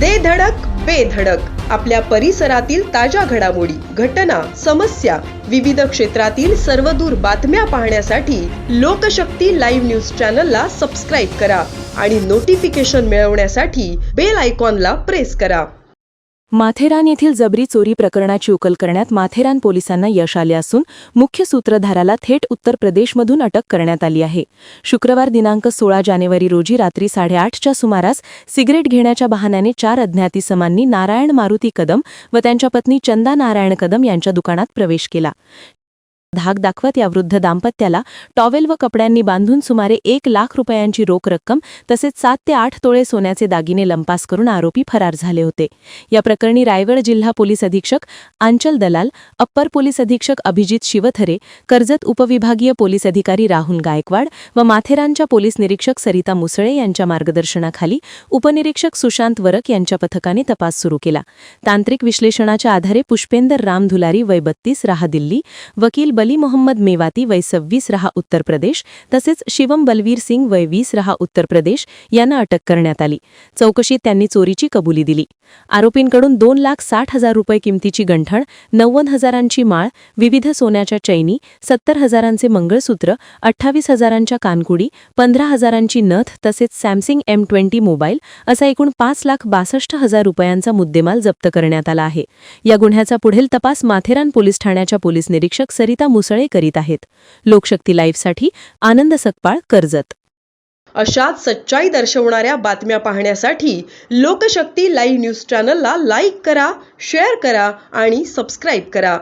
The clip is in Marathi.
दे धडक बेधडक आपल्या परिसरातील ताज्या घडामोडी, घटना, समस्या, विविध क्षेत्रातील सर्वदूर बातम्या पाहण्यासाठी लोकशक्ती लाईव्ह न्यूज चॅनलला सबस्क्राईब करा आणि नोटिफिकेशन मिळवण्यासाठी बेल आयकॉनला प्रेस करा. माथेरान येथील जबरी चोरी प्रकरणाची उकल करण्यात माथेरान पोलिसांना यश आले असून मुख्य सूत्रधाराला थेट उत्तर प्रदेशमधून अटक करण्यात आली आहे. शुक्रवार दिनांक 16 जानेवारी रोजी रात्री 8:30च्या सुमारास सिगरेट घेण्याच्या बहाण्याने 4 अज्ञात इसमांनी नारायण मारुती कदम व त्यांच्या पत्नी चंदा नारायण कदम यांच्या दुकानात प्रवेश केला. धाक दाखवत या वृद्ध दाम्पत्याला टॉवेल व कपड्यांनी बांधून सुमारे 1 लाख रुपयांची रोख रक्कम तसेच 7 ते 8 तोळे सोन्याचे दागिने लंपास करून आरोपी फरार झाले होते. या प्रकरणी रायगड जिल्हा पोलीस अधीक्षक आंचल दलाल, अप्पर पोलीस अधीक्षक अभिजित शिवथरे, कर्जत उपविभागीय पोलीस अधिकारी राहुल गायकवाड व माथेरानच्या पोलीस निरीक्षक सरिता मुसळे यांच्या मार्गदर्शनाखाली उपनिरीक्षक सुशांत वरक यांच्या पथकाने तपास सुरू केला. तांत्रिक विश्लेषणाच्या आधारे पुष्पेंदर राम धुलारी वय 32 राहा दिल्ली, वकील बली मोहम्मद मेवाती वय 26 राहा उत्तर प्रदेश तसेच शिवम बलवीर सिंग वय 20 राहा उत्तर प्रदेश यांना अटक करण्यात आली. चौकशीत त्यांनी चोरीची कबुली दिली. आरोपींकडून 2,60,000 रुपये किमतीची गंठण, 90,000ची माळ, विविध सोन्याच्या चैनी, 70,000चे मंगळसूत्र, 28,000च्या कानकुडी, 15,000ची नथ तसेच सॅमसंग M20 मोबाईल असा एकूण 5,62,000 रुपयांचा मुद्देमाल जप्त करण्यात आला आहे. या गुन्ह्याचा पुढील तपास माथेरान पोलीस ठाण्याच्या पोलीस निरीक्षक सरिता मुसळे करीत आहेत. लोकशक्ती लाईव्हसाठी आनंद सकपाळ, कर्जत. अशाच सच्चाई दर्शवणाऱ्या बातम्या पाहण्यासाठी लोकशक्ती लाईव्ह न्यूज चॅनलला लाईक करा, शेअर करा आणि सबस्क्राईब करा.